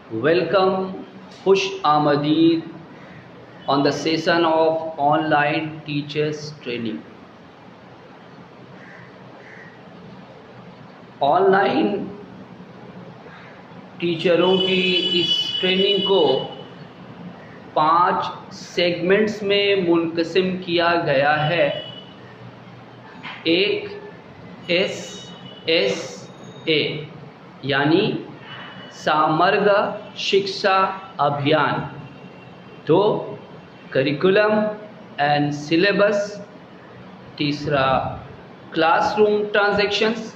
Welcome, Hush Ahmadid, on the session of online teachers training. Online टीचरों की इस training को 5 सेगमेंट्स में मुनक़सिम किया गया है। एक SSA यानी समग्र शिक्षा अभियान, 2 करिकुलम एंड सिलेबस, तीसरा क्लासरूम ट्रांजैक्शंस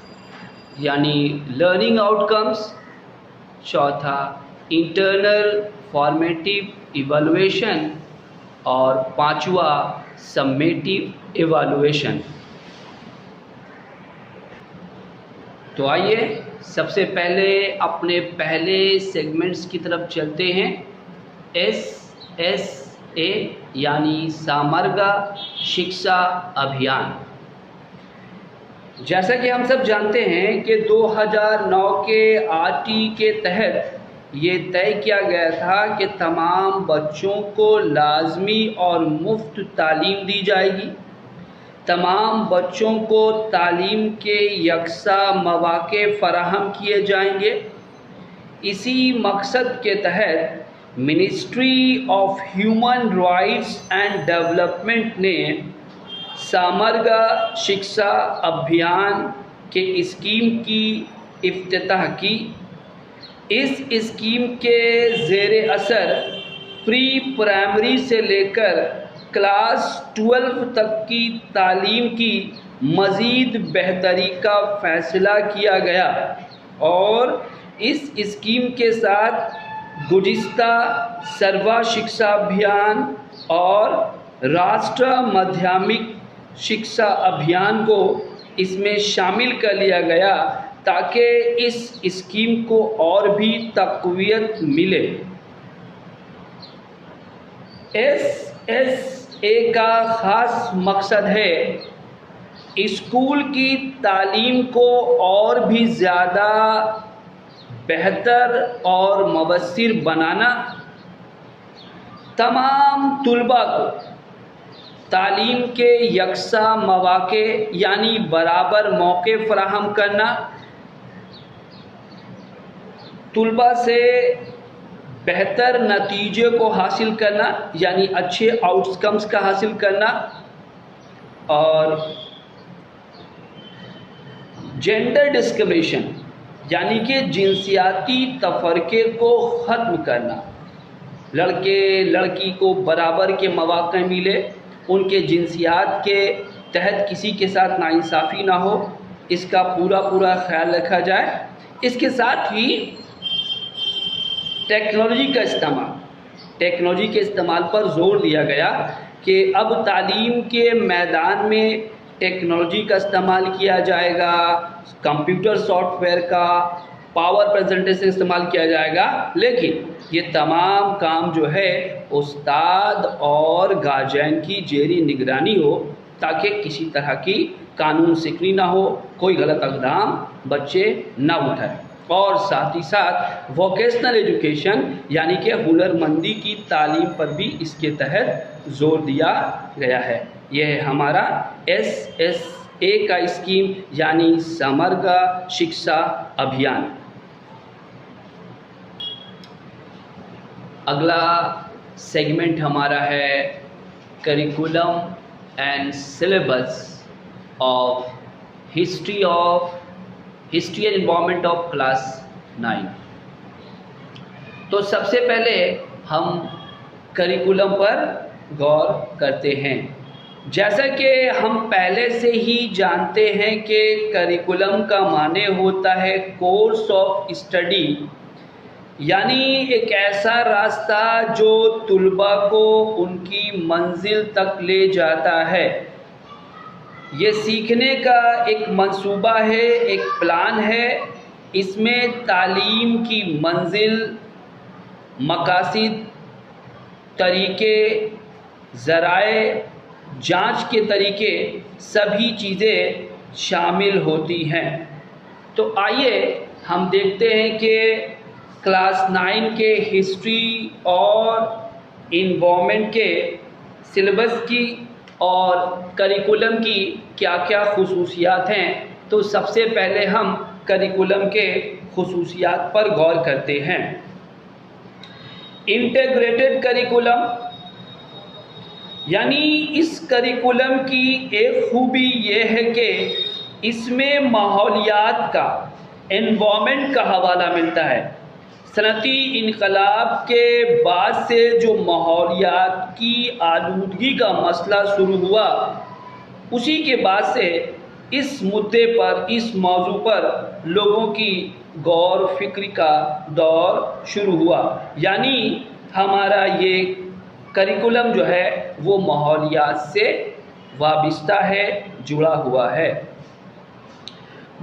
यानी लर्निंग आउटकम्स, चौथा इंटरनल फॉर्मेटिव इवैल्यूएशन और पांचवा सम्मेटिव इवैल्यूएशन। तो आइए सबसे पहले अपने पहले सेगमेंट्स की तरफ चलते हैं। SSA यानी समग्र शिक्षा अभियान। जैसा कि हम सब जानते हैं कि 2009 के RT के तहत ये तय किया गया था कि तमाम बच्चों को लाजमी और मुफ्त तालीम दी जाएगी। तमाम बच्चों को तालीम के यकसा मौक़े फ़राहम किए जाएंगे। इसी मकसद के तहत ministry of human rights and development ने समग्र शिक्षा अभियान के स्कीम की इफ्तिताह की। इस स्कीम के ज़ेरे असर प्री प्राइमरी से लेकर क्लास 12 तक की तालीम की मज़ीद बेहतरी का फ़ैसला किया गया और इस स्कीम के साथ गुज़िश्ता सर्वा शिक्षा अभियान और राष्ट्रीय माध्यमिक शिक्षा अभियान को इसमें शामिल कर लिया गया ताकि इस स्कीम को और भी तक़वियत मिले। SSA का ख़ास मकसद है स्कूल की तालीम को और भी ज़्यादा बेहतर और मवस्सिर बनाना, तमाम तुलबा को तालीम के यकसा मौक़े यानी बराबर मौके फ़राहम करना, तुलबा से बेहतर नतीजे को हासिल करना यानी अच्छे आउटकम्स का हासिल करना और जेंडर डिस्क्रिमिनेशन यानी कि जिनसियाती तफ़रक़े को ख़त्म करना। लड़के लड़की को बराबर के मौक़े मिले, उनके जिनसियात के तहत किसी के साथ नाइंसाफ़ी ना हो, इसका पूरा ख्याल रखा जाए। इसके साथ ही टेक्नोलॉजी के इस्तेमाल पर ज़ोर दिया गया कि अब तालीम के मैदान में टेक्नोलॉजी का इस्तेमाल किया जाएगा, कंप्यूटर सॉफ्टवेयर का, पावर प्रेजेंटेशन इस्तेमाल किया जाएगा, लेकिन ये तमाम काम जो है उस्ताद और गार्जियन की जेरी निगरानी हो ताकि किसी तरह की कानून सिकनी ना हो, कोई गलत इक़दाम बच्चे ना उठाए। और साथ ही साथ वोकेशनल एजुकेशन यानी कि हुनरमंदी की तालीम पर भी इसके तहत ज़ोर दिया गया है। यह है हमारा SSA का स्कीम यानी समग्र शिक्षा अभियान। अगला सेगमेंट हमारा है curriculum and syllabus of history and environment of class 9। तो सबसे पहले हम करिकुलम पर गौर करते हैं। जैसा कि हम पहले से ही जानते हैं कि करिकुलम का माने होता है कोर्स ऑफ स्टडी यानी एक ऐसा रास्ता जो तुलबा को उनकी मंजिल तक ले जाता है। ये सीखने का एक मंसूबा है, एक प्लान है। इसमें तालीम की मंजिल, मकासिद, तरीके, ज़राए, जांच के तरीके, सभी चीज़ें शामिल होती हैं। तो आइए हम देखते हैं कि क्लास 9 के हिस्ट्री और इन्वायरमेंट के सिलेबस की और करिकुलम की क्या क्या खुसूसियात हैं, तो सबसे पहले हम करिकुलम के खुसूसियात पर गौर करते हैं। इंटीग्रेटेड करिकुलम यानी इस करिकुलम की एक खूबी ये है कि इसमें माहौलियात का, एनवायरनमेंट का हवाला मिलता है। सनती इनकलाब के बाद से जो माहौलियात की आलूदगी का मसला शुरू हुआ, उसी के बाद से इस मुद्दे पर, इस मौजू पर लोगों की गौर फिक्र का दौर शुरू हुआ। यानी हमारा ये करिकुलम जो है वो माहौलियात से वाबिस्ता है, जुड़ा हुआ है।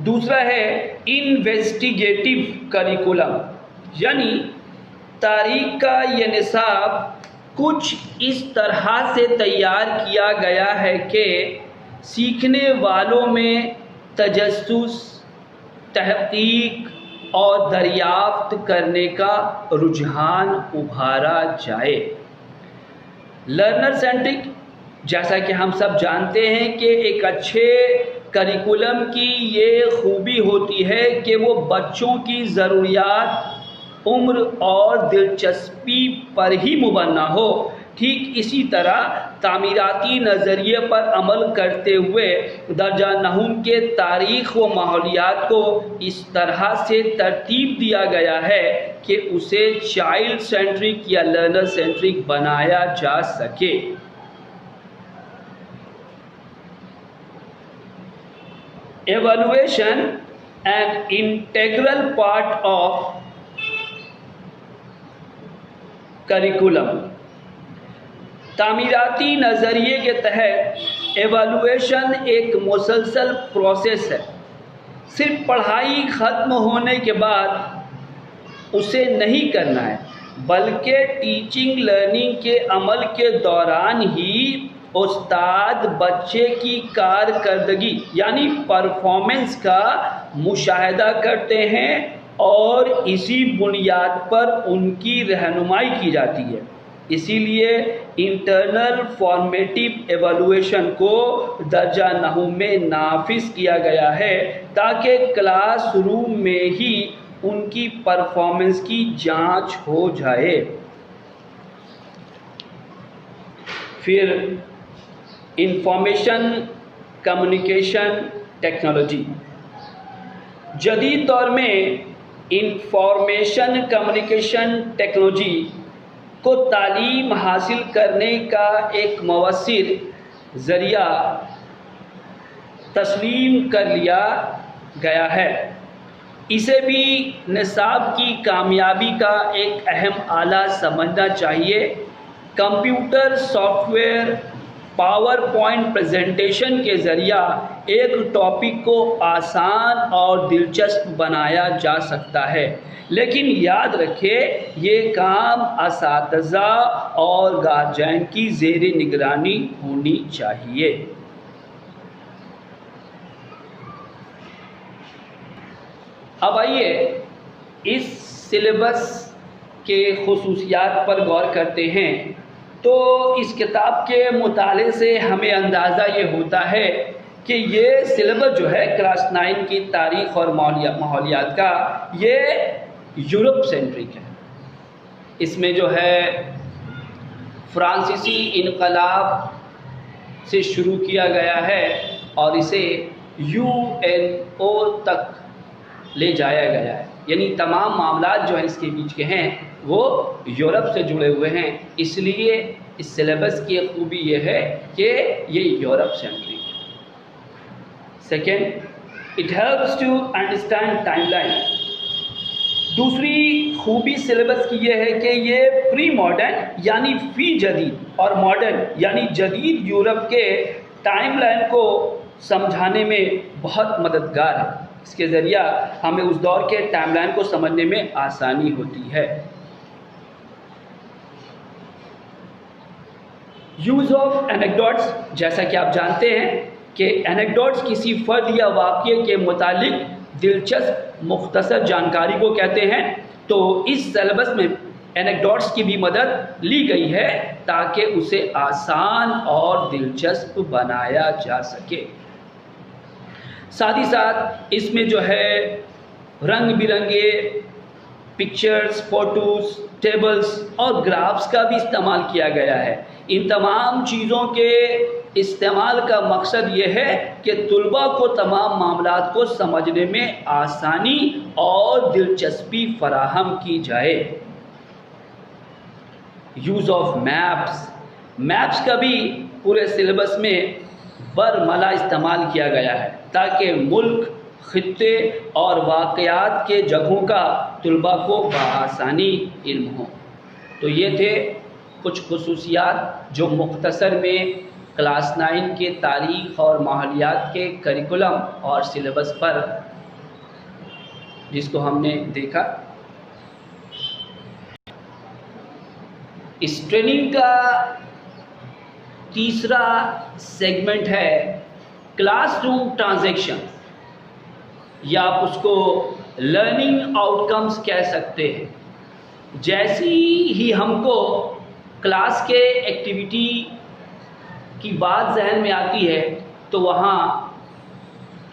दूसरा है इन्वेस्टिगेटिव करिकुलम, यानी तारीख का ये निसाब कुछ इस तरह से तैयार किया गया है कि सीखने वालों में तजस्सुस, तहकीक और दरियाफ्त करने का रुझान उभारा जाए। लर्नर सेंट्रिक, जैसा कि हम सब जानते हैं कि एक अच्छे करिकुलम की ये खूबी होती है कि वो बच्चों की ज़रूरियात, उम्र और दिलचस्पी पर ही मुबन्ना हो। ठीक इसी तरह तामीराती नज़रिए पर अमल करते हुए दर्जा नहुम के तारीख़ व माहौलियात को इस तरह से तरतीब दिया गया है कि उसे चाइल्ड सेंट्रिक या लर्नर सेंट्रिक बनाया जा सके। Evaluation an integral part of curriculum. तामीराती नज़रिए के तहत एवल्यूएशन एक मुसलसल प्रोसेस है। सिर्फ पढ़ाई ख़त्म होने के बाद उसे नहीं करना है, बल्कि टीचिंग लर्निंग के अमल के दौरान ही उस्ताद बच्चे की कारकर्दगी यानी परफॉर्मेंस का मुशाहिदा करते हैं और इसी बुनियाद पर उनकी रहनुमाई की जाती है। इसीलिए इंटरनल फॉर्मेटिव एवल्यूएशन को दर्जा नहुम में नाफिज किया गया है ताकि क्लासरूम में ही उनकी परफॉर्मेंस की जांच हो जाए। फिर इंफॉर्मेशन कम्युनिकेशन टेक्नोलॉजी। जदीद दौर में इंफॉर्मेशन कम्युनिकेशन टेक्नोलॉजी को तालीम हासिल करने का एक मवस्सिर ज़रिया तस्लीम कर लिया गया है। इसे भी निसाब की कामयाबी का एक अहम आला समझना चाहिए। Computer software power point presentation के ज़रिया एक टॉपिक को आसान और दिलचस्प बनाया जा सकता है, लेकिन याद रखें ये काम असातिज़ा और गार्जियन की ज़ेरे निगरानी होनी चाहिए। अब आइए इस सिलेबस के खुसूसियात पर गौर करते हैं। तो इस किताब के मुताले से हमें अंदाज़ा ये होता है कि ये सिलेबस जो है क्लास 9 की तारीख़ और माहौलियात का, ये यूरोप सेंट्रिक है। इसमें जो है फ्रांसीसी इनकलाब से शुरू किया गया है और इसे UNO तक ले जाया गया है, यानी तमाम मामलात जो हैं इसके बीच के हैं वो यूरोप से जुड़े हुए हैं। इसलिए इस सिलेबस की एक खूबी ये है कि ये यूरोप सेंट्रिक है। Second, it helps to understand timeline. दूसरी खूबी सिलेबस की ये है कि ये प्री मॉडर्न यानी फ़ी जदीद और मॉडर्न यानी जदीद यूरोप के टाइमलाइन को समझाने में बहुत मददगार है। इसके ज़रिया हमें उस दौर के टाइमलाइन को समझने में आसानी होती है। यूज़ ऑफ एनेक्डोट्स, जैसा कि आप जानते हैं कि एनेक्डोट्स किसी फ़र्द या वाक़ये के मुतालिक दिलचस्प मुख्तसर जानकारी को कहते हैं। तो इस सिलेबस में एनेक्डोट्स की भी मदद ली गई है ताकि उसे आसान और दिलचस्प बनाया जा सके। साथ ही साथ इसमें जो है रंग बिरंगे पिक्चर्स, फोटोज़, टेबल्स और ग्राफ्स का भी इस्तेमाल किया गया है। इन तमाम चीज़ों के इस्तेमाल का मकसद ये है कि तुलबा को तमाम मामलात को समझने में आसानी और दिलचस्पी फराहम की जाए। यूज़ ऑफ मैप्स का भी पूरे सिलेबस में बरमला इस्तेमाल किया गया है ताकि मुल्क, खित्ते और वाक़यात के जगहों का तुलबा को बआसानी इल्म हो। तो ये थे कुछ खुसूसियात जो मुख्तसर में क्लास 9 के तारीख़ और माहौलियात के करिकुलम और सिलेबस पर जिसको हमने देखा। इस ट्रेनिंग का तीसरा सेगमेंट है क्लासरूम ट्रांजैक्शन, या आप उसको लर्निंग आउटकम्स कह सकते हैं। जैसी ही हमको क्लास के एक्टिविटी की बात जहन में आती है तो वहाँ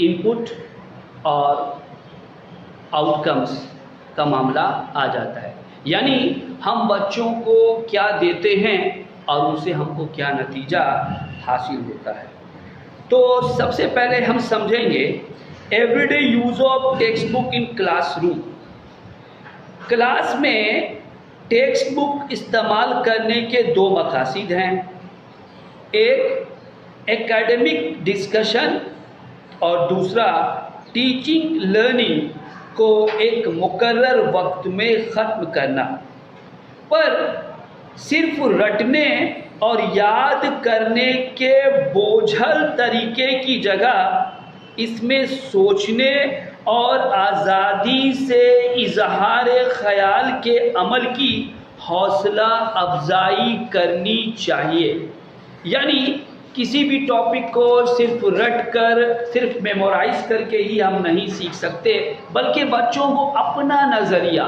इनपुट और आउटकम्स का मामला आ जाता है, यानी हम बच्चों को क्या देते हैं और उनसे हमको क्या नतीजा हासिल होता है। तो सबसे पहले हम समझेंगे everyday use of text book in classroom. Class में टेक्स्ट बुक इस्तेमाल करने के दो मकासद हैं, एक एकेडमिक डिस्कशन और दूसरा टीचिंग लर्निंग को एक मुकर्रर वक्त में ख़त्म करना। पर सिर्फ रटने और याद करने के बोझल तरीके की जगह इसमें सोचने और आज़ादी से इजहार ख़याल के अमल की हौसला अफजाई करनी चाहिए। यानी किसी भी टॉपिक को सिर्फ रट कर, सिर्फ मेमोराइज़ करके ही हम नहीं सीख सकते, बल्कि बच्चों को अपना नज़रिया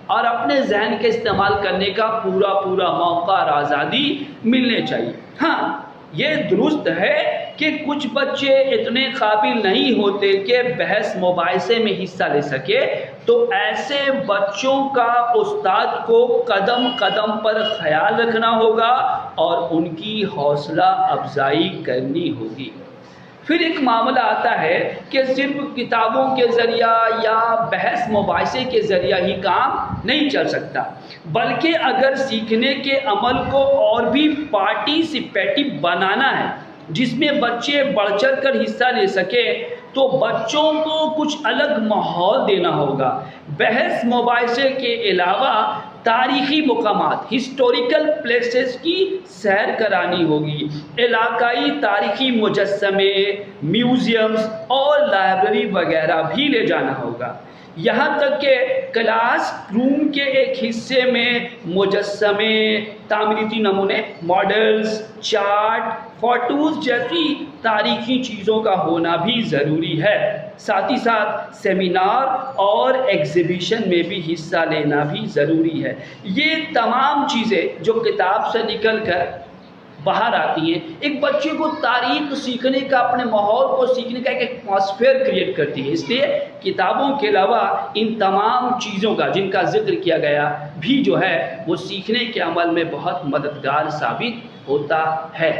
और अपने जहन के इस्तेमाल करने का पूरा मौका और आज़ादी मिलने चाहिए। हाँ, ये दुरुस्त है कि कुछ बच्चे इतने काबिल नहीं होते कि बहस मुबाहिसे में हिस्सा ले सके, तो ऐसे बच्चों का उस्ताद को कदम कदम पर ख्याल रखना होगा और उनकी हौसला अफजाई करनी होगी। फिर एक मामला आता है कि सिर्फ किताबों के ज़रिया या बहस मुबाहिसे के ज़रिया ही काम नहीं चल सकता, बल्कि अगर सीखने के अमल को और भी पार्टिसिपेटिव बनाना है जिसमें बच्चे बढ़ चढ़ कर हिस्सा ले सके, तो बच्चों को कुछ अलग माहौल देना होगा। बहस मुबाहिसे के अलावा तारीख़ी मुकामात, हिस्टोरिकल प्लेसेस की सैर करानी होगी, इलाकाई तारीख़ी मुजस्समे, म्यूज़ियम्स और लाइब्रेरी वगैरह भी ले जाना होगा। यहाँ तक कि क्लास रूम के एक हिस्से में मुजस्समे, तामीरी नमूने, मॉडल्स, चार्ट, फ़ोटोज़ जैसी तारीख़ी चीज़ों का होना भी ज़रूरी है। साथ ही साथ सेमिनार और एग्ज़िबिशन में भी हिस्सा लेना भी ज़रूरी है। ये तमाम चीज़ें जो किताब से निकल कर बाहर आती हैं, एक बच्चे को तारीख़ सीखने का, अपने माहौल को सीखने का एक एटमॉस्फेयर क्रिएट करती है। इसलिए किताबों के अलावा इन तमाम चीज़ों का जिनका जिक्र किया गया भी जो है वो सीखने के अमल में बहुत मददगार साबित होता है।